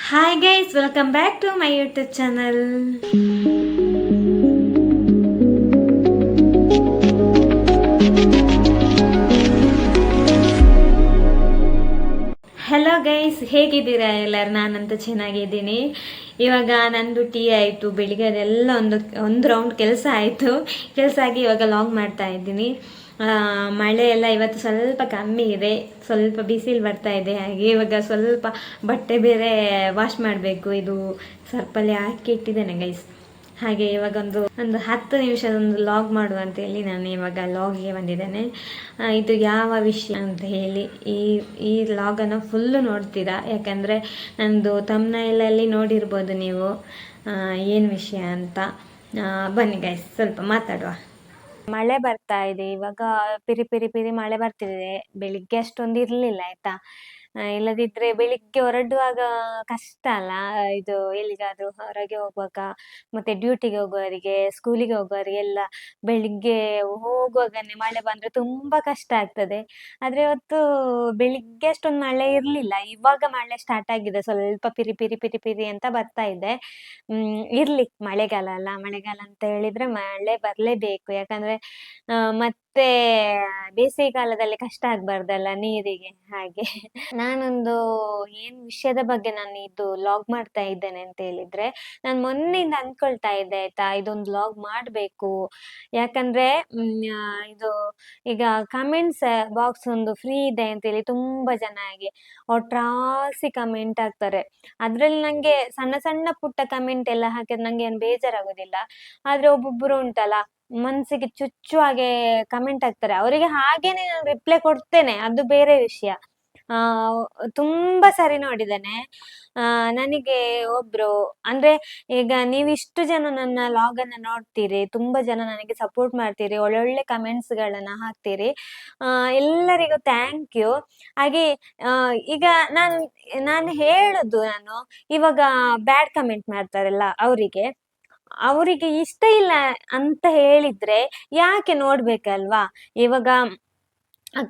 Hi guys, welcome back to my YouTube channel. Hello guys, ಹೇಗಿದ್ದೀರಾ ಎಲ್ಲರು? ನಾನಂತೂ ಚೆನ್ನಾಗಿದ್ದೀನಿ. ಇವಾಗ ನಂದು ಟೀ ಆಯಿತು, ಬೆಳಿಗ್ಗೆ ಅದೆಲ್ಲ ಒಂದು ರೌಂಡ್ ಕೆಲಸ ಆಯಿತು. ಕೆಲಸ ಆಗಿ ಇವಾಗ ಲಾಗ್ ಮಾಡ್ತಾ ಇದ್ದೀನಿ. ಮಳೆ ಎಲ್ಲ ಇವತ್ತು ಸ್ವಲ್ಪ ಕಮ್ಮಿ ಇದೆ, ಸ್ವಲ್ಪ ಬಿಸಿಲು ಬರ್ತಾ ಇದೆ. ಹಾಗೆ ಇವಾಗ ಸ್ವಲ್ಪ ಬಟ್ಟೆ ಬೇರೆ ವಾಶ್ ಮಾಡಬೇಕು. ಇದು ಸರ್ಪಲ್ಲಿ ಹಾಕಿ ಇಟ್ಟಿದ್ದೇನೆ ಗೈಸ್. ಹಾಗೆ ಇವಾಗ ಒಂದು 10 ನಿಮಿಷದೊಂದು ಲಾಗ್ ಮಾಡುವ ಅಂತೇಳಿ ನಾನು ಇವಾಗ ಲಾಗಿಗೆ ಬಂದಿದ್ದೇನೆ. ಇದು ಯಾವ ವಿಷಯ ಅಂತ ಹೇಳಿ ಈ ಲಾಗನ್ನು ಫುಲ್ಲು ನೋಡ್ತೀರಾ, ಯಾಕಂದರೆ ನಂದು ತಮ್ನೈಲಲ್ಲಿ ನೋಡಿರ್ಬೋದು ನೀವು ಏನು ವಿಷಯ ಅಂತ. ಬನ್ನಿ ಗೈಸ್, ಸ್ವಲ್ಪ ಮಾತಾಡುವ. ಮಳೆ ಬರ್ತಾ ಇದೆ ಇವಾಗ, ಪಿರಿ ಪಿರಿ ಪಿರಿ ಮಳೆ ಬರ್ತಿದೆ. ಬೆಳಿಗ್ಗೆ ಅಷ್ಟೊಂದು ಇರಲಿಲ್ಲ ಆಯ್ತಾ. ಇಲ್ಲದಿದ್ರೆ ಬೆಳಿಗ್ಗೆ ಹೊರಡುವಾಗ ಕಷ್ಟ ಅಲ್ಲ, ಇದು ಎಲ್ಲಿಗಾದ್ರೂ ಹೊರಗೆ ಹೋಗುವಾಗ, ಮತ್ತೆ ಡ್ಯೂಟಿಗೆ ಹೋಗುವವರಿಗೆ, ಸ್ಕೂಲಿಗೆ ಹೋಗುವವರಿಗೆಲ್ಲ ಬೆಳಿಗ್ಗೆ ಹೋಗುವಾಗನೇ ಮಳೆ ಬಂದ್ರೆ ತುಂಬಾ ಕಷ್ಟ ಆಗ್ತದೆ. ಆದ್ರೆ ಇವತ್ತು ಬೆಳಿಗ್ಗೆ ಅಷ್ಟೊಂದು ಮಳೆ ಇರ್ಲಿಲ್ಲ, ಇವಾಗ ಮಳೆ ಸ್ಟಾರ್ಟ್ ಆಗಿದೆ. ಸ್ವಲ್ಪ ಪಿರಿ ಪಿರಿ ಪಿರಿ ಪಿರಿ ಅಂತ ಬರ್ತಾ ಇದೆ. ಇರ್ಲಿ, ಮಳೆಗಾಲ ಅಲ್ಲ, ಮಳೆಗಾಲ ಅಂತ ಹೇಳಿದ್ರೆ ಮಳೆ ಬರ್ಲೇಬೇಕು. ಯಾಕಂದ್ರೆ ಮತ್ತೆ ಬೇಸಿಗೆ ಕಾಲದಲ್ಲಿ ಕಷ್ಟ ಆಗ್ಬಾರ್ದಲ್ಲ ನೀರಿಗೆ. ಹಾಗೆ ನಾನೊಂದು ಏನ್ ವಿಷಯದ ಬಗ್ಗೆ ನಾನು ಇದು ಲಾಗ್ ಮಾಡ್ತಾ ಇದ್ದೇನೆ ಅಂತ ಹೇಳಿದ್ರೆ, ನಾನು ಮೊನ್ನೆಯಿಂದ ಅನ್ಕೊಳ್ತಾ ಇದ್ದೆ ಆಯ್ತಾ, ಇದೊಂದು ಲಾಗ್ ಮಾಡ್ಬೇಕು. ಯಾಕಂದ್ರೆ ಇದು ಈಗ ಕಮೆಂಟ್ಸ್ ಬಾಕ್ಸ್ ಒಂದು ಫ್ರೀ ಇದೆ ಅಂತೇಳಿ ತುಂಬಾ ಜನ ಆಗಿ ಒಟ್ರಾಸಿ ಕಮೆಂಟ್ ಆಗ್ತಾರೆ. ಅದ್ರಲ್ಲಿ ನಂಗೆ ಸಣ್ಣ ಸಣ್ಣ ಪುಟ್ಟ ಕಮೆಂಟ್ ಎಲ್ಲ ಹಾಕಿದ್ರೆ ನಂಗೆ ಏನು ಬೇಜಾರಾಗೋದಿಲ್ಲ. ಆದ್ರೆ ಒಬ್ಬೊಬ್ರು ಉಂಟಲ್ಲ, ಮನ್ಸಿಗೆ ಚುಚ್ಚು ಹಾಗೆ ಕಮೆಂಟ್ ಹಾಕ್ತಾರೆ. ಅವರಿಗೆ ಹಾಗೇನೆ ನಾನು ರಿಪ್ಲೈ ಕೊಡ್ತೇನೆ, ಅದು ಬೇರೆ ವಿಷಯ. ಆ ತುಂಬಾ ಸರಿ ನೋಡಿದ್ದೇನೆ. ನನಗೆ ಒಬ್ರು ಅಂದ್ರೆ, ಈಗ ನೀವಿಷ್ಟು ಜನ ನನ್ನ ಲಾಗ್ ಅನ್ನ ನೋಡ್ತೀರಿ, ತುಂಬಾ ಜನ ನನಗೆ ಸಪೋರ್ಟ್ ಮಾಡ್ತೀರಿ, ಒಳ್ಳೊಳ್ಳೆ ಕಮೆಂಟ್ಸ್ ಗಳನ್ನ ಹಾಕ್ತೀರಿ. ಎಲ್ಲರಿಗೂ ಥ್ಯಾಂಕ್ ಯು. ಹಾಗೆ ಈಗ ನಾನು ಹೇಳುದು, ಇವಾಗ ಬ್ಯಾಡ್ ಕಮೆಂಟ್ ಮಾಡ್ತಾರಲ್ಲ ಅವರಿಗೆ ಇಷ್ಟ ಇಲ್ಲ ಅಂತ ಹೇಳಿದ್ರೆ ಯಾಕೆ ನೋಡ್ಬೇಕಲ್ವಾ? ಇವಾಗ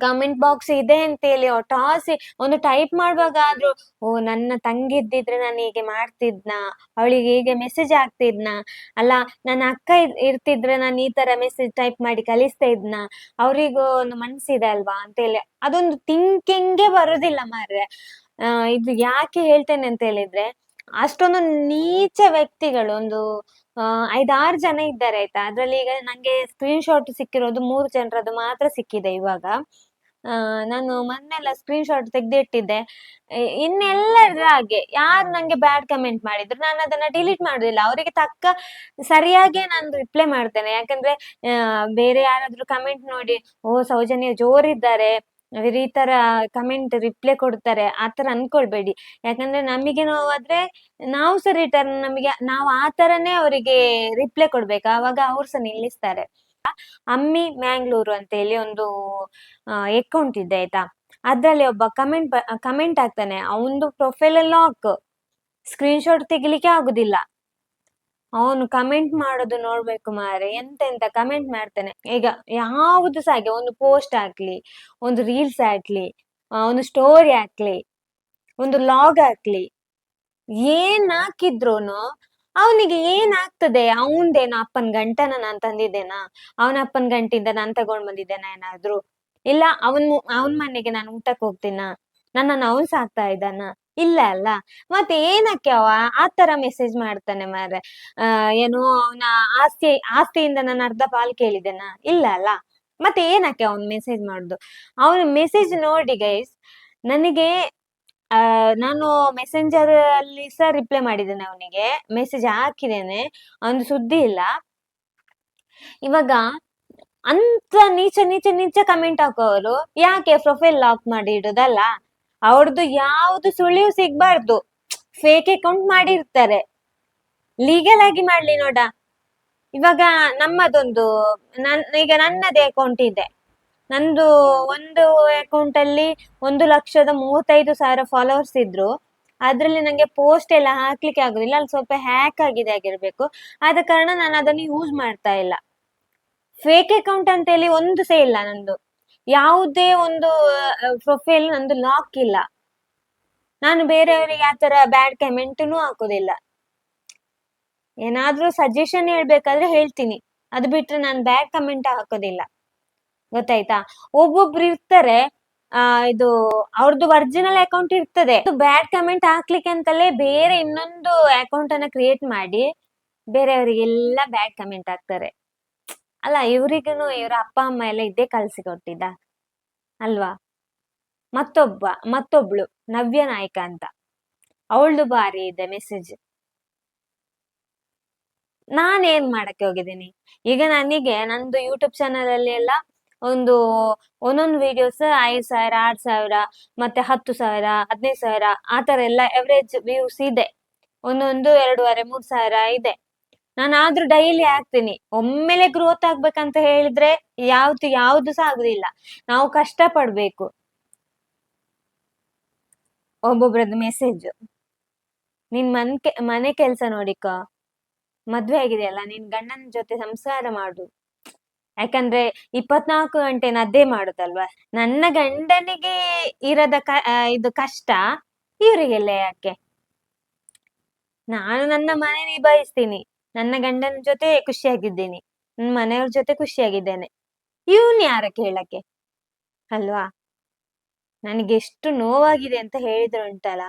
ಕಮೆಂಟ್ ಬಾಕ್ಸ್ ಇದೆ ಅಂತೇಳಿ ಒಟ್ಟಾಸಿ ಒಂದು ಟೈಪ್ ಮಾಡುವಾಗ ಆದ್ರೂ, ಓ ನನ್ನ ತಂಗಿ ಇದ್ದಿದ್ರೆ ನಾನು ಹೀಗೆ ಮಾಡ್ತಿದ್ನ, ಅವಳಿಗೆ ಹೀಗೆ ಮೆಸೇಜ್ ಹಾಕ್ತಿದ್ನ, ಅಲ್ಲ ನನ್ನ ಅಕ್ಕ ಇರ್ತಿದ್ರೆ ನಾನು ಈ ತರ ಮೆಸೇಜ್ ಟೈಪ್ ಮಾಡಿ ಕಳಿಸ್ತಾ ಇದ್ನ, ಅವರಿಗೂ ಒಂದು ಮನ್ಸಿದೆ ಅಲ್ವಾ ಅಂತೇಳಿ ಅದೊಂದು ಥಿಂಕಿಂಗೇ ಬರುದಿಲ್ಲ ಮಾರ್ರೆ. ಇದು ಯಾಕೆ ಹೇಳ್ತೇನೆ ಅಂತ ಹೇಳಿದ್ರೆ, ಅಷ್ಟೊಂದು ನೀಚ ವ್ಯಕ್ತಿಗಳು ಒಂದು 5-6 ಜನ ಇದ್ದಾರೆ ಆಯ್ತಾ. ಅದ್ರಲ್ಲಿ ಈಗ ನಂಗೆ ಸ್ಕ್ರೀನ್ ಶಾಟ್ ಸಿಕ್ಕಿರೋದು 3 ಜನರದ್ದು ಮಾತ್ರ ಸಿಕ್ಕಿದೆ ಇವಾಗ. ನಾನು ಮೊನ್ನೆಲ್ಲ ಸ್ಕ್ರೀನ್ ಶಾಟ್ ತೆಗ್ದಿಟ್ಟಿದ್ದೆ. ಇನ್ನೆಲ್ಲರ ಹಾಗೆ ಯಾರು ನಂಗೆ ಬ್ಯಾಡ್ ಕಮೆಂಟ್ ಮಾಡಿದ್ರು ನಾನು ಅದನ್ನ ಡಿಲೀಟ್ ಮಾಡುದಿಲ್ಲ, ಅವರಿಗೆ ತಕ್ಕ ಸರಿಯಾಗಿ ನಾನು ರಿಪ್ಲೈ ಮಾಡ್ತೇನೆ. ಯಾಕಂದ್ರೆ ಬೇರೆ ಯಾರಾದ್ರೂ ಕಮೆಂಟ್ ನೋಡಿ, ಓ ಸೌಜನ್ಯ ಜೋರಿದ್ದಾರೆ, ಈ ತರ ಕಮೆಂಟ್ ರಿಪ್ಲೈ ಕೊಡ್ತಾರೆ, ಆತರ ಅನ್ಕೊಳ್ಬೇಡಿ. ಯಾಕಂದ್ರೆ ನಮಗೆ ನೋವಾದ್ರೆ ನಾವು ಸಹ ರಿಟರ್ನ್ ನಾವು ಆ ತರನೇ ಅವರಿಗೆ ರಿಪ್ಲೈ ಕೊಡ್ಬೇಕು, ಆವಾಗ ಅವ್ರು ಸಹ ನಿಲ್ಲಿಸ್ತಾರೆ. ಅಮ್ಮಿ ಮ್ಯಾಂಗ್ಳೂರು ಅಂತ ಹೇಳಿ ಒಂದು ಅಕೌಂಟ್ ಇದೆ ಆಯ್ತಾ. ಅದ್ರಲ್ಲಿ ಒಬ್ಬ ಕಮೆಂಟ್ ಆಗ್ತಾನೆ, ಅವನದು ಪ್ರೊಫೈಲ್ ಲಾಕ್, ಸ್ಕ್ರೀನ್ ಶಾಟ್ ತೆಗಿಲಿಕ್ಕೆ ಆಗುದಿಲ್ಲ. ಅವನು ಕಮೆಂಟ್ ಮಾಡೋದು ನೋಡ್ಬೇಕು ಮಾರೆ, ಎಂತೆಂತ ಕಮೆಂಟ್ ಮಾಡ್ತಾನೆ. ಈಗ ಯಾವುದು ಸಹ ಹಾಗೆ, ಒಂದು ಪೋಸ್ಟ್ ಹಾಕ್ಲಿ, ಒಂದು ರೀಲ್ಸ್ ಹಾಕ್ಲಿ, ಒಂದು ಸ್ಟೋರಿ ಹಾಕ್ಲಿ, ಒಂದು ಲಾಗ್ ಹಾಕ್ಲಿ, ಏನ್ ಹಾಕಿದ್ರುನು ಅವನಿಗೆ ಏನಾಗ್ತದೆ? ಅವನದೇನು ಅಪ್ಪನ ಗಂಟನ ನಾನ್ ತಂದಿದ್ದೇನಾ? ಅವನ ಅಪ್ಪನ ಗಂಟಿಂದ ನಾನ್ ತಗೊಂಡ್ ಬಂದಿದ್ದೇನಾ ಏನಾದ್ರು? ಇಲ್ಲ ಅವನ್ ಮನೆಗೆ ನಾನು ಊಟಕ್ಕೆ ಹೋಗ್ತೀನ? ನನ್ನನ್ನು ಅವನ್ ಸಾಕ್ತಾ ಇದ್ದಾನ? ಇಲ್ಲ ಅಲ್ಲ. ಮತ್ತೆ ಏನಕ್ಕೆ ಅವ ಆ ತರ ಮೆಸೇಜ್ ಮಾಡ್ತಾನೆ ಮಾರ್ರೆ? ಏನು ಅವನ ಆಸ್ತಿಯಿಂದ ನಾನು ಅರ್ಧ ಪಾಲ್ ಕೇಳಿದ್ದೇನಾ? ಇಲ್ಲ ಅಲ್ಲ. ಮತ್ತೆ ಏನಕ್ಕೆ ಅವನ್ ಮೆಸೇಜ್ ಮಾಡುದು? ಅವನ ಮೆಸೇಜ್ ನೋಡಿ ಗೈಸ್, ನನಗೆ ನಾನು ಮೆಸೆಂಜರ್ ಅಲ್ಲಿ ಸಹ ರಿಪ್ಲೈ ಮಾಡಿದ್ದೇನೆ, ಅವನಿಗೆ ಮೆಸೇಜ್ ಹಾಕಿದ್ದೇನೆ, ಅವನು ಸುದ್ದಿ ಇಲ್ಲ. ಇವಾಗ ಅಂತ ನೀಚ ನೀಚ ನೀಚ ಕಮೆಂಟ್ ಹಾಕೋರು ಯಾಕೆ ಪ್ರೊಫೈಲ್ ಲಾಕ್ ಮಾಡಿ ಇಡುದಲ್ಲ? ಅವ್ರದ್ದು ಯಾವ್ದು ಸುಳಿವು ಸಿಗ್ಬಾರ್ದು. ಫೇಕ್ ಅಕೌಂಟ್ ಮಾಡಿರ್ತಾರೆ, ಲೀಗಲ್ ಆಗಿ ಮಾಡ್ಲಿ ನೋಡ. ಇವಾಗ ನಮ್ಮದೊಂದು ಈಗ ನನ್ನದೇ ಅಕೌಂಟ್ ಇದೆ. ನಂದು ಒಂದು ಅಕೌಂಟ್ ಅಲ್ಲಿ 1,35,000 ಫಾಲೋವರ್ಸ್ ಇದ್ರು. ಅದ್ರಲ್ಲಿ ನಂಗೆ ಪೋಸ್ಟ್ ಎಲ್ಲ ಹಾಕ್ಲಿಕ್ಕೆ ಆಗುದಿಲ್ಲ, ಅಲ್ಲಿ ಸ್ವಲ್ಪ ಹ್ಯಾಕ್ ಆಗಿರ್ಬೇಕು. ಆದ ಕಾರಣ ನಾನು ಅದನ್ನು ಯೂಸ್ ಮಾಡ್ತಾ ಇಲ್ಲ. ಫೇಕ್ ಅಕೌಂಟ್ ಅಂತ ಹೇಳಿ ಒಂದು ಸಹ ಇಲ್ಲ ನಂದು, ಯಾವುದೇ ಒಂದು ಪ್ರೊಫೈಲ್ ನಂದು ಲಾಕ್ ಇಲ್ಲ. ನಾನು ಬೇರೆಯವರಿಗೆ ಆತರ ಬ್ಯಾಡ್ ಕಮೆಂಟ್ನು ಹಾಕೋದಿಲ್ಲ. ಏನಾದ್ರೂ ಸಜೆಷನ್ ಹೇಳ್ಬೇಕಾದ್ರೆ ಹೇಳ್ತೀನಿ, ಅದು ಬಿಟ್ರೆ ನಾನು ಬ್ಯಾಡ್ ಕಮೆಂಟ್ ಹಾಕೋದಿಲ್ಲ. ಗೊತ್ತಾಯ್ತಾ? ಒಬ್ಬೊಬ್ರು ಇರ್ತಾರೆ, ಇದು ಅವ್ರದ್ದು ಒರಿಜಿನಲ್ ಅಕೌಂಟ್ ಇರ್ತದೆ, ಬ್ಯಾಡ್ ಕಮೆಂಟ್ ಹಾಕ್ಲಿಕ್ಕೆ ಅಂತಲೇ ಬೇರೆ ಇನ್ನೊಂದು ಅಕೌಂಟ್ ಅನ್ನ ಕ್ರಿಯೇಟ್ ಮಾಡಿ ಬೇರೆಯವರಿಗೆಲ್ಲ ಬ್ಯಾಡ್ ಕಮೆಂಟ್ ಹಾಕ್ತಾರೆ. ಅಲ್ಲ, ಇವ್ರಿಗೂ ಇವರ ಅಪ್ಪ ಅಮ್ಮ ಎಲ್ಲ ಇದ್ದೇ ಕಳ್ಸಿಕೊಟ್ಟಿದ್ದ ಅಲ್ವಾ? ಮತ್ತೊಬ್ಳು ನವ್ಯ ನಾಯ್ಕ ಅಂತ, ಅವಳದು ಬಾರಿ ಇದೆ ಮೆಸೇಜ್. ನಾನೇನ್ ಮಾಡಕ್ಕೆ ಹೋಗಿದ್ದೀನಿ ಈಗ? ನನಗೆ ನಂದು ಯೂಟ್ಯೂಬ್ ಚಾನಲ್ ಅಲ್ಲಿ ಎಲ್ಲ ಒಂದೊಂದು ವಿಡಿಯೋಸ್ 5,000, 6,000, ಮತ್ತೆ 10,000, 15,000 ಆತರ ಎಲ್ಲ ಎವರೇಜ್ ವ್ಯೂಸ್ ಇದೆ. ಒಂದೊಂದು 2,500, 3,000 ಇದೆ. ನಾನು ಆದ್ರೂ ಡೈಲಿ ಹಾಕ್ತೀನಿ. ಒಮ್ಮೆಲೆ ಗ್ರೋತ್ ಆಗ್ಬೇಕಂತ ಹೇಳಿದ್ರೆ ಯಾವ್ದು ಸಹ ಆಗುದಿಲ್ಲ. ನಾವು ಕಷ್ಟ ಪಡ್ಬೇಕು. ಒಬ್ಬೊಬ್ರದ್ದು ಮೆಸೇಜ್, ನಿನ್ ಮನೆ ಕೆಲ್ಸ ನೋಡಿಕ, ಮದ್ವೆ ಆಗಿದೆಯಲ್ಲ, ನಿನ್ ಗಂಡನ ಜೊತೆ ಸಂಸಾರ ಮಾಡು. ಯಾಕಂದ್ರೆ 24 ಗಂಟೆ ಅದೇ ಮಾಡುದಲ್ವಾ. ನನ್ನ ಗಂಡನಿಗೆ ಇರದ ಇದು ಕಷ್ಟ ಇವರಿಗೆಲ್ಲ ಯಾಕೆ? ನಾನು ನನ್ನ ಮನೆ ನಿಭಾಯಿಸ್ತೀನಿ, ನನ್ನ ಗಂಡನ ಜೊತೆ ಖುಷಿಯಾಗಿದ್ದೀನಿ, ನನ್ನ ಮನೆಯವ್ರ ಜೊತೆ ಖುಷಿಯಾಗಿದ್ದೇನೆ. ಇವನ್ ಯಾರ ಕೇಳಕ್ಕೆ ಅಲ್ವಾ? ನನಗೆ ಎಷ್ಟು ನೋವಾಗಿದೆ ಅಂತ ಹೇಳಿದ್ರೆ ಉಂಟಲ್ಲ,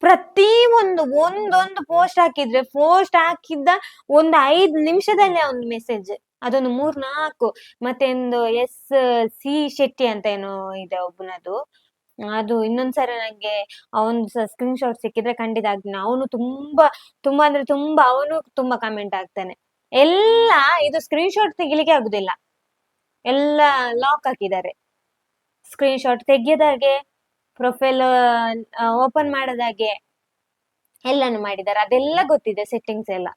ಪ್ರತಿ ಒಂದೊಂದು ಪೋಸ್ಟ್ ಹಾಕಿದ್ದ 5 ನಿಮಿಷದಲ್ಲಿ ಒಂದು ಮೆಸೇಜ್, ಅದೊಂದು 3-4. ಮತ್ತೆ ಒಂದು SC ಶೆಟ್ಟಿ ಅಂತ ಏನೋ ಇದೆ ಒಬ್ಬನದು, ಅದು ಇನ್ನೊಂದ್ಸರಿ ನಂಗೆ ಅವನು ಸ್ಕ್ರೀನ್ ಶಾಟ್ ಸಿಕ್ಕಿದ್ರೆ ಖಂಡಿತ ಆಗ್ತಾನೆ. ಅವನು ತುಂಬಾ ಅಂದ್ರೆ ತುಂಬಾ, ಅವನು ತುಂಬಾ ಕಮೆಂಟ್ ಆಗ್ತಾನೆ. ಎಲ್ಲ ಇದು ಸ್ಕ್ರೀನ್ ಶಾಟ್ ತೆಗಿಲಿಕ್ಕೆ ಆಗುದಿಲ್ಲ, ಎಲ್ಲ ಲಾಕ್ ಹಾಕಿದ್ದಾರೆ. ಸ್ಕ್ರೀನ್ ಶಾಟ್ ತೆಗಿಯೋದಾಗೆ, ಪ್ರೊಫೈಲ್ ಓಪನ್ ಮಾಡೋದಾಗೆ ಎಲ್ಲಾನು ಮಾಡಿದ್ದಾರೆ. ಅದೆಲ್ಲ ಗೊತ್ತಿದೆ ಸೆಟ್ಟಿಂಗ್ಸ್ ಎಲ್ಲ.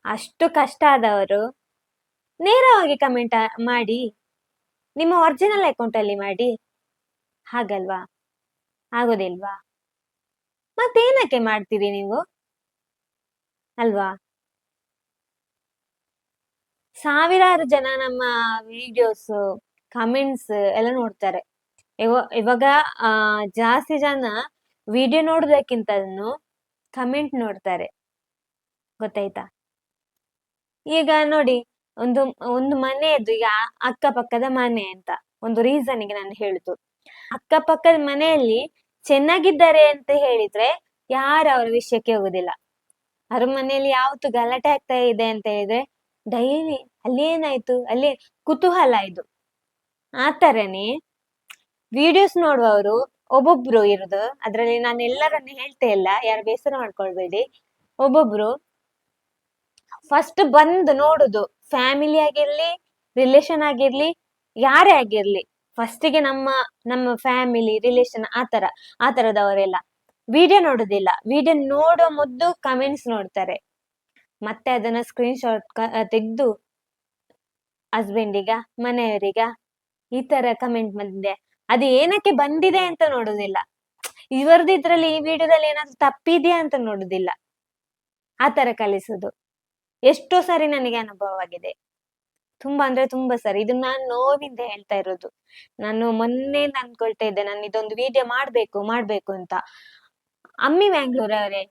ಅಷ್ಟು ಕಷ್ಟ ಆದವರು ನೇರವಾಗಿ ಕಮೆಂಟ್ ಮಾಡಿ, ನಿಮ್ಮ ಒರಿಜಿನಲ್ ಅಕೌಂಟ್ ಅಲ್ಲಿ ಮಾಡಿ. ಹಾಗಲ್ವಾ? ಆಗೋದಿಲ್ವಾ? ಮತ್ತೇನಕ್ಕೆ ಮಾಡ್ತೀರಿ ನೀವು ಅಲ್ವಾ? ಸಾವಿರಾರು ಜನ ನಮ್ಮ ವಿಡಿಯೋಸ್ ಕಮೆಂಟ್ಸ್ ಎಲ್ಲ ನೋಡ್ತಾರೆ. ಇವಾಗ ಜಾಸ್ತಿ ಜನ ವಿಡಿಯೋ ನೋಡೋದಕ್ಕಿಂತ ಕಮೆಂಟ್ ನೋಡ್ತಾರೆ. ಗೊತ್ತಾಯ್ತಾ? ಈಗ ನೋಡಿ, ಒಂದು ಮನೆಯದ್ದು, ಈಗ ಅಕ್ಕಪಕ್ಕದ ಮನೆ ಅಂತ ಒಂದು ರೀಸನ್ಗೆ ನಾನು ಹೇಳುದು. ಅಕ್ಕಪಕ್ಕದ ಮನೆಯಲ್ಲಿ ಚೆನ್ನಾಗಿದ್ದಾರೆ ಅಂತ ಹೇಳಿದ್ರೆ ಯಾರು ಅವರ ವಿಷಯಕ್ಕೆ ಹೋಗುದಿಲ್ಲ. ಅವ್ರ ಮನೆಯಲ್ಲಿ ಯಾವತ್ತು ಗಲಾಟೆ ಆಗ್ತಾ ಇದೆ ಅಂತ ಹೇಳಿದ್ರೆ ಡೈಲಿ ಅಲ್ಲಿ ಏನಾಯ್ತು, ಅಲ್ಲಿ ಕುತೂಹಲ ಇದು. ಆ ತರನೇ ವಿಡಿಯೋಸ್ ನೋಡುವವರು ಒಬ್ಬೊಬ್ರು ಇರುದು. ಅದ್ರಲ್ಲಿ ನಾನು ಎಲ್ಲರನ್ನು ಹೇಳ್ತಾ ಇಲ್ಲ, ಯಾರು ಬೇಸರ ಮಾಡ್ಕೊಳ್ಬೇಡಿ. ಒಬ್ಬೊಬ್ರು ಫಸ್ಟ್ ಬಂದು ನೋಡುದು, ಫ್ಯಾಮಿಲಿ ಆಗಿರ್ಲಿ, ರಿಲೇಷನ್ ಆಗಿರ್ಲಿ, ಯಾರೇ ಆಗಿರ್ಲಿ, ಫಸ್ಟಿಗೆ ನಮ್ಮ ಫ್ಯಾಮಿಲಿ, ರಿಲೇಷನ್ ಆ ತರದವರೆಲ್ಲ ವಿಡಿಯೋ ನೋಡುದಿಲ್ಲ. ವಿಡಿಯೋ ನೋಡೋ ಮೊದ್ಲು ಕಮೆಂಟ್ಸ್ ನೋಡ್ತಾರೆ, ಮತ್ತೆ ಅದನ್ನ ಸ್ಕ್ರೀನ್ ಶಾಟ್ ತೆಗೆದು ಹಸ್ಬೆಂಡಿಗ, ಮನೆಯವರಿಗ ಈ ತರ ಕಮೆಂಟ್ ಬಂದಿದೆ, ಅದು ಏನಕ್ಕೆ ಬಂದಿದೆ ಅಂತ ನೋಡುದಿಲ್ಲ. ಇವರದ್ದು ಇದ್ರಲ್ಲಿ ಈ ವಿಡಿಯೋದಲ್ಲಿ ಏನಾದ್ರು ತಪ್ಪಿದ್ಯಾ ಅಂತ ನೋಡುದಿಲ್ಲ. ಆ ತರ ಕಲಿಸುದು ಎಷ್ಟೋ ಸಾರಿ ನನಗೆ ಅನುಭವವಾಗಿದೆ. ತುಂಬಾ ಅಂದ್ರೆ ತುಂಬಾ ಸರಿ. ಇದು ನಾನು ನೋವಿಂದ ಹೇಳ್ತಾ ಇರೋದು. ನಾನು ಮೊನ್ನೆಯಿಂದ ಅನ್ಕೊಳ್ತಾ ಇದ್ದೆ, ನಾನು ಇದೊಂದು ವಿಡಿಯೋ ಮಾಡ್ಬೇಕು ಅಂತ. ಅಮ್ಮಿ ಮ್ಯಾಂಗ್ಳೂರ್ ಅವರೇ,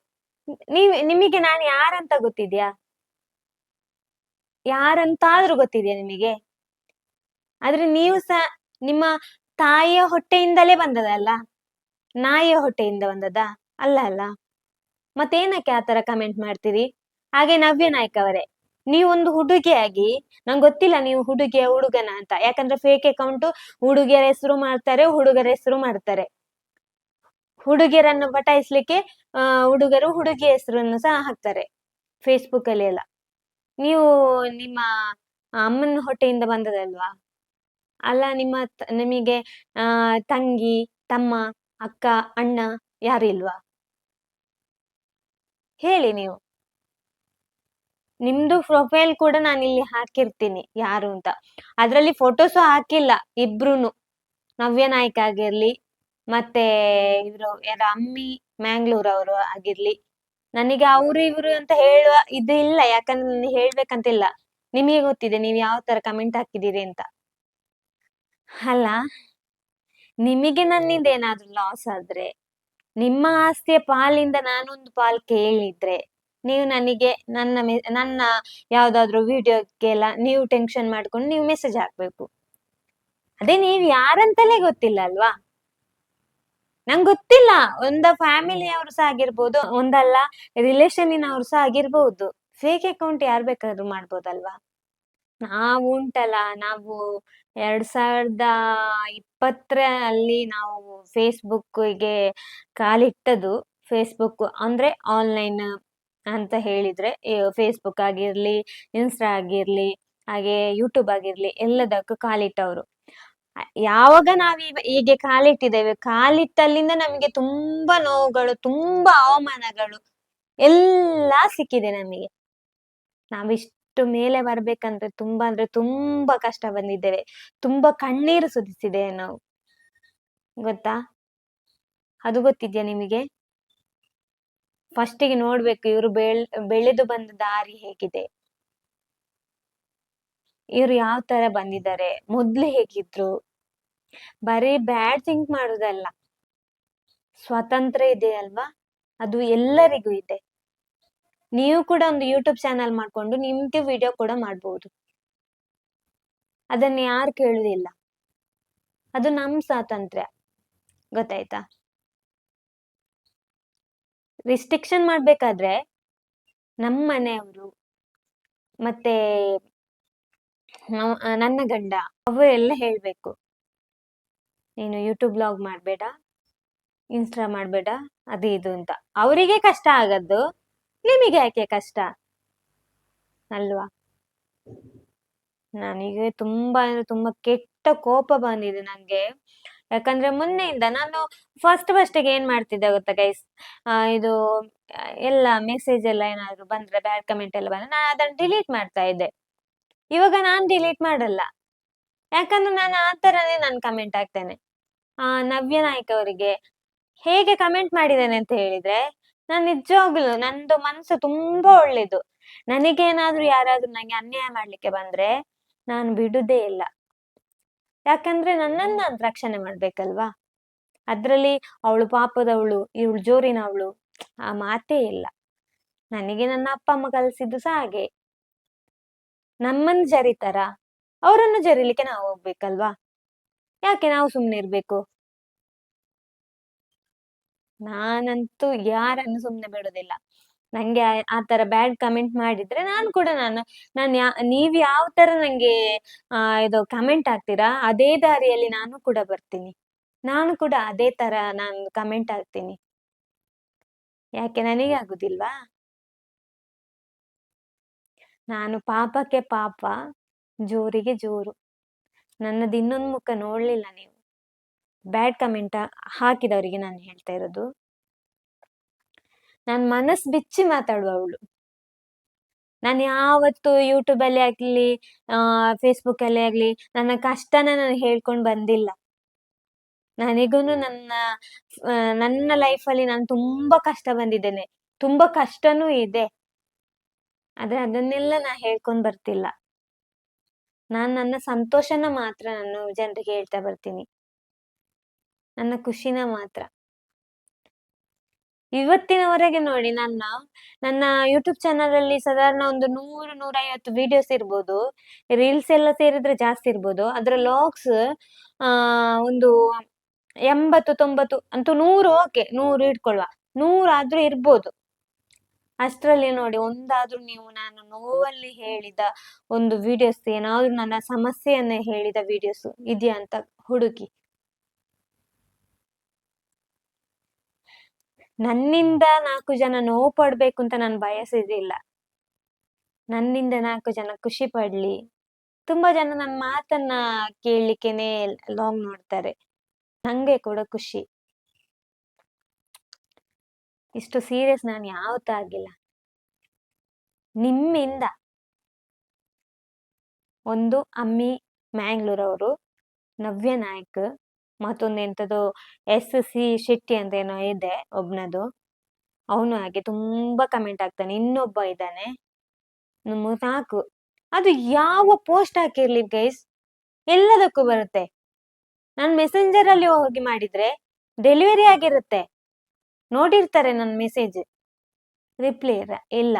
ನಿಮಗೆ ನಾನು ಯಾರಂತ ಗೊತ್ತಿದ್ಯಾ? ಯಾರಂತಾದ್ರೂ ಗೊತ್ತಿದ್ಯಾ ನಿಮಗೆ? ಆದ್ರೆ ನೀವು ಸಹ ನಿಮ್ಮ ತಾಯಿಯ ಹೊಟ್ಟೆಯಿಂದಲೇ ಬಂದದಲ್ಲ, ನಾಯಿಯ ಹೊಟ್ಟೆಯಿಂದ ಬಂದದ ಅಲ್ಲ. ಮತ್ತೇನಕ್ಕೆ ಆತರ ಕಮೆಂಟ್ ಮಾಡ್ತೀರಿ? ಹಾಗೆ ನವ್ಯ ನಾಯ್ಕ ಅವರೇ, ನೀವೊಂದು ಹುಡುಗಿಯಾಗಿ, ನಂಗೆ ಗೊತ್ತಿಲ್ಲ ನೀವು ಹುಡುಗಿಯ ಹುಡುಗನ ಅಂತ, ಯಾಕಂದ್ರೆ ಫೇಕ್ ಅಕೌಂಟ್ ಹುಡುಗಿಯರ ಹೆಸರು ಮಾಡ್ತಾರೆ, ಹುಡುಗರ ಹೆಸರು ಮಾಡ್ತಾರೆ. ಹುಡುಗಿಯರನ್ನು ಪಟಾಯಿಸ್ಲಿಕ್ಕೆ ಹುಡುಗರು ಹುಡುಗಿಯ ಹೆಸರನ್ನು ಸಹ ಹಾಕ್ತಾರೆ ಫೇಸ್ಬುಕ್ ಅಲ್ಲಿ ಎಲ್ಲ. ನೀವು ನಿಮ್ಮ ಅಮ್ಮನ ಹೊಟ್ಟೆಯಿಂದ ಬಂದದಲ್ವಾ? ಅಲ್ಲ, ನಿಮಗೆ ತಂಗಿ, ತಮ್ಮ, ಅಕ್ಕ, ಅಣ್ಣ ಯಾರು ಇಲ್ವಾ? ಹೇಳಿ ನೀವು. ನಿಮ್ದು ಪ್ರೊಫೈಲ್ ಕೂಡ ನಾನು ಇಲ್ಲಿ ಹಾಕಿರ್ತೀನಿ ಯಾರು ಅಂತ. ಅದ್ರಲ್ಲಿ ಫೋಟೋಸು ಹಾಕಿಲ್ಲ ಇಬ್ರುನು, ನವ್ಯ ನಾಯ್ಕ ಆಗಿರ್ಲಿ, ಮತ್ತೆ ಇವರು ಯಾರ ಅಮ್ಮಿ ಮ್ಯಾಂಗ್ಳೂರ್ ಅವರು ಆಗಿರ್ಲಿ. ನನಗೆ ಅವ್ರು ಇವ್ರು ಅಂತ ಹೇಳುವ ಇದು ಇಲ್ಲ, ಯಾಕಂದ್ರೆ ನನಗೆ ಹೇಳ್ಬೇಕಂತಿಲ್ಲ. ನಿಮಗೆ ಗೊತ್ತಿದೆ ನೀವು ಯಾವ ತರ ಕಮೆಂಟ್ ಹಾಕಿದೀರಿ ಅಂತ ಅಲ್ಲ. ನಿಮಗೆ ನನ್ನಿಂದ ಏನಾದ್ರೂ ಲಾಸ್ ಆದ್ರೆ, ನಿಮ್ಮ ಆಸ್ತಿಯ ಪಾಲಿಂದ ನಾನೊಂದು ಪಾಲ್ ಕೇಳಿದ್ರೆ, ನೀವು ನನಗೆ ನನ್ನ ಯಾವ್ದಾದ್ರು ವಿಡಿಯೋಕ್ಕೆಲ್ಲ ನೀವು ಟೆನ್ಷನ್ ಮಾಡ್ಕೊಂಡು ನೀವು ಮೆಸೇಜ್ ಹಾಕ್ಬೇಕು. ಅದೇ ನೀವ್ ಯಾರಂತಲೇ ಗೊತ್ತಿಲ್ಲ ಅಲ್ವಾ. ನಂಗೆ ಗೊತ್ತಿಲ್ಲ, ಫ್ಯಾಮಿಲಿಯವರು ಸಹ ಆಗಿರ್ಬೋದು, ಒಂದಲ್ಲ ರಿಲೇಷನ್ನಿನವ್ರು ಸಹ ಆಗಿರ್ಬೋದು. ಫೇಕ್ ಅಕೌಂಟ್ ಯಾರು ಬೇಕಾದ್ರೂ ಮಾಡ್ಬೋದಲ್ವಾ. ನಾವು ಉಂಟಲ್ಲ, ನಾವು 2020 ನಾವು ಫೇಸ್ಬುಕ್ಗೆ ಕಾಲಿಟ್ಟದು. ಫೇಸ್ಬುಕ್ ಅಂದ್ರೆ ಆನ್ಲೈನ್ ಅಂತ ಹೇಳಿದ್ರೆ ಫೇಸ್ಬುಕ್ ಆಗಿರ್ಲಿ, ಇನ್ಸ್ಟಾ ಆಗಿರ್ಲಿ, ಹಾಗೆ ಯೂಟ್ಯೂಬ್ ಆಗಿರ್ಲಿ, ಎಲ್ಲದಕ್ಕೂ ಕಾಲಿಟ್ಟವರು. ಯಾವಾಗ ಹೀಗೆ ಕಾಲಿಟ್ಟಿದ್ದೇವೆ, ಕಾಲಿಟ್ಟಲ್ಲಿಂದ ನಮಗೆ ತುಂಬಾ ನೋವುಗಳು, ತುಂಬಾ ಅವಮಾನಗಳು ಎಲ್ಲ ಸಿಕ್ಕಿದೆ ನಮಗೆ. ನಾವಿಷ್ಟು ಮೇಲೆ ಬರ್ಬೇಕಂದ್ರೆ ತುಂಬಾ ಅಂದ್ರೆ ತುಂಬಾ ಕಷ್ಟ ಬಂದಿದ್ದೇವೆ, ತುಂಬಾ ಕಣ್ಣೀರು ಸುರಿಸಿದ್ದೇವೆ ನಾವು, ಗೊತ್ತಾ. ಅದು ಗೊತ್ತಿದ್ಯಾ ನಿಮಗೆ. ಫಸ್ಟಿಗೆ ನೋಡ್ಬೇಕು ಇವರು ಬೆಳೆದು ಬಂದ ದಾರಿ ಹೇಗಿದೆ, ಇವ್ರು ಯಾವ ತರ ಬಂದಿದ್ದಾರೆ, ಮೊದ್ಲು ಹೇಗಿದ್ರು. ಬರೀ ಬ್ಯಾಡ್ ಥಿಂಕ್ ಮಾಡುದಲ್ಲ, ಸ್ವಾತಂತ್ರ್ಯ ಇದೆ ಅಲ್ವಾ, ಅದು ಎಲ್ಲರಿಗೂ ಇದೆ. ನೀವು ಕೂಡ ಒಂದು ಯೂಟ್ಯೂಬ್ ಚಾನಲ್ ಮಾಡ್ಕೊಂಡು ನಿಮ್ಗೆ ವಿಡಿಯೋ ಕೂಡ ಮಾಡ್ಬೋದು, ಅದನ್ನ ಯಾರು ಕೇಳುದಿಲ್ಲ. ಅದು ನಮ್ ಸ್ವಾತಂತ್ರ್ಯ, ಗೊತ್ತಾಯ್ತಾ. ರಿಸ್ಟ್ರಿಕ್ಷನ್ ಮಾಡ್ಬೇಕಾದ್ರೆ ನಮ್ಮ ಮನೆಯವರು ಮತ್ತೆ ನನ್ನ ಗಂಡ ಅವರೆಲ್ಲ ಹೇಳ್ಬೇಕು, ನೀನು ಯೂಟ್ಯೂಬ್ ಬ್ಲಾಗ್ ಮಾಡ್ಬೇಡ, ಇನ್ಸ್ಟಾ ಮಾಡ್ಬೇಡ, ಅದು ಇದು ಅಂತ. ಅವರಿಗೆ ಕಷ್ಟ ಆಗದ್ದು, ನಿಮಗೆ ಯಾಕೆ ಕಷ್ಟ ಅಲ್ವಾ. ನನಗೆ ತುಂಬಾ ಅಂದ್ರೆ ತುಂಬಾ ಕೆಟ್ಟ ಕೋಪ ಬಂದಿದೆ ನಂಗೆ. ಯಾಕಂದ್ರೆ ಮೊನ್ನೆಯಿಂದ ನಾನು ಫಸ್ಟಿಗೆ ಏನ್ ಮಾಡ್ತಿದ್ದೆ ಗೊತ್ತಾ ಗೈಸ್, ಇದು ಎಲ್ಲ ಮೆಸೇಜ್ ಎಲ್ಲ ಏನಾದ್ರು ಬಂದ್ರೆ, ಬ್ಯಾಡ್ ಕಮೆಂಟ್ ಎಲ್ಲ ಬಂದ್ರೆ ನಾನು ಅದನ್ನ ಡಿಲೀಟ್ ಮಾಡ್ತಾ ಇದ್ದೆ. ಇವಾಗ ನಾನ್ ಡಿಲೀಟ್ ಮಾಡಲ್ಲ, ಯಾಕಂದ್ರೆ ನಾನು ಆ ತರನೇ ನಾನು ಕಮೆಂಟ್ ಹಾಕ್ತೇನೆ. ನವ್ಯ ನಾಯ್ಕ ಅವರಿಗೆ ಹೇಗೆ ಕಮೆಂಟ್ ಮಾಡಿದ್ದೇನೆ ಅಂತ ಹೇಳಿದ್ರೆ, ನಾನು ನಿಜವಾಗ್ಲು ನಂದು ಮನಸ್ಸು ತುಂಬಾ ಒಳ್ಳೇದು. ನನಗೇನಾದ್ರೂ ಯಾರಾದ್ರೂ ನಂಗೆ ಅನ್ಯಾಯ ಮಾಡ್ಲಿಕ್ಕೆ ಬಂದ್ರೆ ನಾನು ಬಿಡುದೇ ಇಲ್ಲ, ಯಾಕಂದ್ರೆ ನನ್ನನ್ನ ರಕ್ಷಣೆ ಮಾಡ್ಬೇಕಲ್ವಾ. ಅದ್ರಲ್ಲಿ ಅವಳು ಪಾಪದವಳು, ಇವಳು ಜೋರಿನವಳು, ಆ ಮಾತೇ ಇಲ್ಲ. ನನಗೆ ನನ್ನ ಅಪ್ಪ ಅಮ್ಮ ಕಲಿಸಿದ್ದು ಸಹ ಹಾಗೆ, ನಮ್ಮನ್ನು ಜರಿತಾರ, ಅವರನ್ನು ಜರಿಲಿಕ್ಕೆ ನಾವು ಹೋಗ್ಬೇಕಲ್ವಾ. ಯಾಕೆ ನಾವು ಸುಮ್ನೆ ಇರ್ಬೇಕು. ನಾನಂತೂ ಯಾರನ್ನು ಸುಮ್ನೆ ಬಿಡೋದಿಲ್ಲ. ನಂಗೆ ಆ ತರ ಬ್ಯಾಡ್ ಕಮೆಂಟ್ ಮಾಡಿದ್ರೆ ನಾನು ಕೂಡ ನೀವ್ ಯಾವ ತರ ನಂಗೆ ಇದು ಕಮೆಂಟ್ ಹಾಕ್ತೀರಾ, ಅದೇ ದಾರಿಯಲ್ಲಿ ನಾನು ಕೂಡ ಬರ್ತೀನಿ. ನಾನು ಕೂಡ ಅದೇ ತರ ನಾನು ಕಮೆಂಟ್ ಹಾಕ್ತೀನಿ. ಯಾಕೆ ನನಗೆ ಆಗುದಿಲ್ವಾ. ನಾನು ಪಾಪಕ್ಕೆ ಪಾಪ, ಜೋರಿಗೆ ಜೋರು. ನನ್ನದು ಇನ್ನೊಂದು ಮುಖ ನೋಡ್ಲಿಲ್ಲ ನೀವು. ಬ್ಯಾಡ್ ಕಮೆಂಟ್ ಹಾಕಿದವರಿಗೆ ನಾನು ಹೇಳ್ತಾ ಇರೋದು, ನಾನು ಮನಸ್ಸು ಬಿಚ್ಚಿ ಮಾತಾಡುವವಳು. ನಾನು ಯಾವತ್ತು ಯೂಟ್ಯೂಬ್ ಅಲ್ಲಿ ಆಗ್ಲಿ, ಫೇಸ್ಬುಕ್ ಅಲ್ಲಿ ಆಗ್ಲಿ ನನ್ನ ಕಷ್ಟನ ನಾನು ಹೇಳ್ಕೊಂಡು ಬಂದಿಲ್ಲ. ನನಗೂನು ನನ್ನ ಲೈಫಲ್ಲಿ ನಾನು ತುಂಬಾ ಕಷ್ಟ ಬಂದಿದ್ದೇನೆ, ತುಂಬಾ ಕಷ್ಟನೂ ಇದೆ. ಆದ್ರೆ ಅದನ್ನೆಲ್ಲ ನಾ ಹೇಳ್ಕೊಂಡ್ ಬರ್ತಿಲ್ಲ. ನಾನು ನನ್ನ ಸಂತೋಷನ ಮಾತ್ರ ನಾನು ಜನರಿಗೆ ಹೇಳ್ತಾ ಬರ್ತೀನಿ, ನನ್ನ ಖುಷಿನ ಮಾತ್ರ. ಇವತ್ತಿನವರೆಗೆ ನೋಡಿ, ನನ್ನ ಯೂಟ್ಯೂಬ್ ಚಾನಲ್ ಅಲ್ಲಿ ಸಾಧಾರಣ ಒಂದು 100-150 ವಿಡಿಯೋಸ್ ಇರ್ಬೋದು, ರೀಲ್ಸ್ ಎಲ್ಲ ಸೇರಿದ್ರೆ ಜಾಸ್ತಿ ಇರ್ಬೋದು. ಅದ್ರ ಲಾಗ್ಸ್ ಒಂದು 80-90 ಅಂತೂ 100, ಓಕೆ 100 ಇಟ್ಕೊಳ್ಳುವ, 100 ಆದ್ರೂ ಇರ್ಬೋದು. ಅಷ್ಟ್ರಲ್ಲಿ ನೋಡಿ ಒಂದಾದ್ರೂ ನೀವು ನಾನು ನೋವಲ್ಲಿ ಹೇಳಿದ ಒಂದು ವಿಡಿಯೋಸ್, ಏನಾದ್ರೂ ನನ್ನ ಸಮಸ್ಯೆಯನ್ನ ಹೇಳಿದ ವಿಡಿಯೋಸ್ ಇದೆಯಾ ಅಂತ ಹುಡುಕಿ. ನನ್ನಿಂದ 4 ಜನ ನೋವು ಪಡ್ಬೇಕು ಅಂತ ನಾನು ಬಯಸಿದಿಲ್ಲ. ನನ್ನಿಂದ 4 ಜನ ಖುಷಿ ಪಡ್ಲಿ. ತುಂಬಾ ಜನ ನನ್ನ ಮಾತನ್ನ ಕೇಳಲಿಕ್ಕೆನೆ ಲಾಂಗ್ ನೋಡ್ತಾರೆ, ನಂಗೆ ಕೂಡ ಖುಷಿ. ಇಷ್ಟು ಸೀರಿಯಸ್ ನಾನು ಯಾವತ್ತೂ ಆಗಿಲ್ಲ. ನಿಮ್ಮಿಂದ ಒಂದು ಅಮ್ಮಿ ಮ್ಯಾಂಗ್ಳೂರವರು, ನವ್ಯ ನಾಯ್ಕ್, ಮತ್ತೊಂದು ಎಂತದೋ SC ಶೆಟ್ಟಿ ಅಂತ ಏನೋ ಇದೆ ಒಬ್ನದು, ಅವನು ಹಾಗೆ ತುಂಬಾ ಕಮೆಂಟ್ ಆಗ್ತಾನೆ. ಇನ್ನೊಬ್ಬ ಇದ್ದಾನೆ, 4. ಅದು ಯಾವ ಪೋಸ್ಟ್ ಹಾಕಿರ್ಲಿ ಗೈಸ್, ಎಲ್ಲದಕ್ಕೂ ಬರುತ್ತೆ. ನಾನು ಮೆಸೆಂಜರಲ್ಲಿ ಹೋಗಿ ಮಾಡಿದ್ರೆ ಡೆಲಿವರಿ ಆಗಿರುತ್ತೆ, ನೋಡಿರ್ತಾರೆ ನನ್ನ ಮೆಸೇಜ್, ರಿಪ್ಲೈ ಇಲ್ಲ.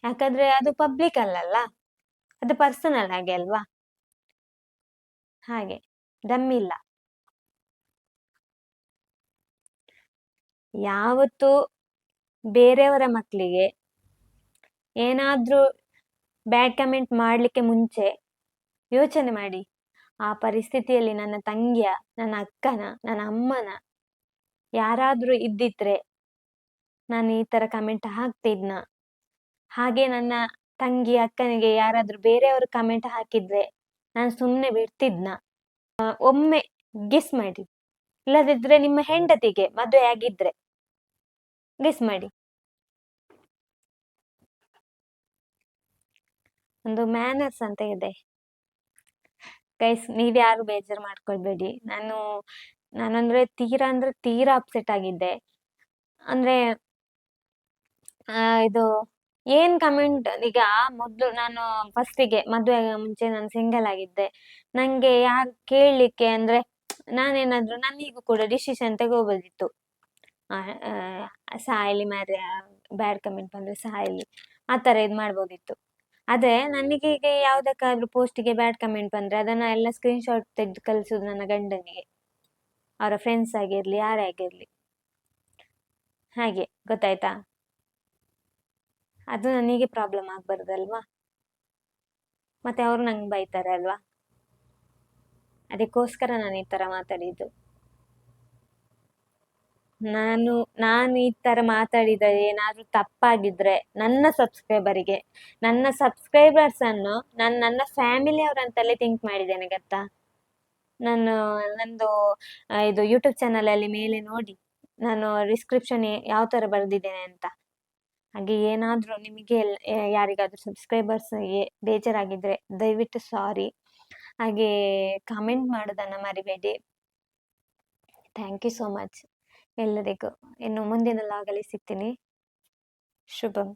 ಯಾಕಂದ್ರೆ ಅದು ಪಬ್ಲಿಕ್ ಅಲ್ಲಲ್ಲ, ಅದು ಪರ್ಸನಲ್ ಆಗಿ ಅಲ್ವಾ, ಹಾಗೆ ದಮ್ಮಿಲ್ಲ. ಯಾವತ್ತು ಬೇರೆಯವರ ಮಕ್ಕಳಿಗೆ ಏನಾದ್ರೂ ಬ್ಯಾಡ್ ಕಮೆಂಟ್ ಮಾಡ್ಲಿಕ್ಕೆ ಮುಂಚೆ ಯೋಚನೆ ಮಾಡಿ, ಆ ಪರಿಸ್ಥಿತಿಯಲ್ಲಿ ನನ್ನ ತಂಗಿಯ, ನನ್ನ ಅಕ್ಕನ, ನನ್ನ ಅಮ್ಮನ ಯಾರಾದ್ರೂ ಇದ್ದಿದ್ರೆ ನಾನು ಈ ತರ ಕಮೆಂಟ್ ಹಾಕ್ತಿದ್ನ, ಹಾಗೆ ನನ್ನ ತಂಗಿ ಅಕ್ಕನಿಗೆ ಯಾರಾದ್ರೂ ಬೇರೆಯವರು ಕಮೆಂಟ್ ಹಾಕಿದ್ರೆ ನಾನು ಸುಮ್ಮನೆ ಬಿಡ್ತಿದ್ನ? ಒಮ್ಮೆ ಗೆಸ್ ಮಾಡಿ, ಇಲ್ಲದಿದ್ರೆ ನಿಮ್ಮ ಹೆಂಡತಿಗೆ ಮದುವೆ ಆಗಿದ್ರೆ ಗೆಸ್ ಮಾಡಿ. ಒಂದು ಮ್ಯಾನರ್ಸ್ ಅಂತ ಇದೆ ಗೈಸ್, ನೀವ್ಯಾರು ಬೇಜಾರು ಮಾಡ್ಕೊಳ್ಬೇಡಿ. ನಾನಂದ್ರೆ ತೀರಾ ಅಪ್ಸೆಟ್ ಆಗಿದ್ದೆ. ಅಂದ್ರೆ ಇದು ಏನ್ ಕಮೆಂಟ್, ಈಗ ಮೊದ್ಲು ನಾನು ಫಸ್ಟಿಗೆ ಮದುವೆ ಮುಂಚೆ ನಾನು ಸಿಂಗಲ್ ಆಗಿದ್ದೆ. ನಂಗೆ ಯಾರು ಕೇಳಲಿಕ್ಕೆ ಅಂದ್ರೆ ನಾನೇನಾದ್ರೂ ನನ್ನಿಗೂ ಕೂಡ ಡಿಸಿಷನ್ ತಗೋಬೋದಿತ್ತು. ಸಾಯಲಿ ಮಾರ್ರೆ, ಬ್ಯಾಡ್ ಕಮೆಂಟ್ ಬಂದ್ರೆ ಸಾಯಲಿ, ಆ ತರ ಇದು ಮಾಡ್ಬೋದಿತ್ತು. ಆದ್ರೆ ನನಗೆ ಈಗ ಯಾವ್ದಕ್ಕಾದ್ರೂ ಪೋಸ್ಟಿಗೆ ಬ್ಯಾಡ್ ಕಮೆಂಟ್ ಬಂದ್ರೆ ಅದನ್ನ ಎಲ್ಲ ಸ್ಕ್ರೀನ್ಶಾಟ್ ತೆಗೆದು ಕಳಿಸೋದು ನನ್ನ ಗಂಡನಿಗೆ, ಅವರ ಫ್ರೆಂಡ್ಸ್ ಆಗಿರ್ಲಿ ಯಾರೇ ಆಗಿರ್ಲಿ, ಹಾಗೆ ಗೊತ್ತಾಯ್ತಾ. ಅದು ನನಗೆ ಪ್ರಾಬ್ಲಮ್ ಆಗ್ಬಾರ್ದಲ್ವಾ, ಮತ್ತೆ ಅವರು ನಂಗೆ ಬೈತಾರೆ ಅಲ್ವಾ, ಅದಕ್ಕೋಸ್ಕರ ನಾನು ಈ ತರ ಮಾತಾಡಿದ್ದು. ನಾನು ಈ ತರ ಮಾತಾಡಿದ ಏನಾದ್ರೂ ತಪ್ಪಾಗಿದ್ರೆ ನನ್ನ ಸಬ್ಸ್ಕ್ರೈಬರ್ಸ್ ಅನ್ನು ನನ್ನ ಫ್ಯಾಮಿಲಿ ಅವರಂತಲೇ ಥಿಂಕ್ ಮಾಡಿದ್ದೇನೆ ಗೊತ್ತಾ. ನಂದು ಇದು ಯೂಟ್ಯೂಬ್ ಚಾನಲ್ ಅಲ್ಲಿ ಮೇಲೆ ನೋಡಿ, ನಾನು ಡಿಸ್ಕ್ರಿಪ್ಷನ್ ಯಾವ ತರ ಬರೆದಿದ್ದೇನೆ ಅಂತ. ಹಾಗೆ ಏನಾದ್ರೂ ನಿಮಗೆ ಯಾರಿಗಾದ್ರೂ ಸಬ್ಸ್ಕ್ರೈಬರ್ಸ್ಗೆ ಬೇಜಾರಾಗಿದ್ರೆ ದಯವಿಟ್ಟು ಸಾರಿ. ಹಾಗೆ ಕಮೆಂಟ್ ಮಾಡೋದನ್ನ ಮರಿಬೇಡಿ. ಥ್ಯಾಂಕ್ ಯು ಸೋ ಮಚ್ ಎಲ್ಲರಿಗೂ. ಇನ್ನು ಮುಂದಿನ ಲಾಗಲ್ಲಿ ಸಿಗ್ತೀನಿ. ಶುಭಂ.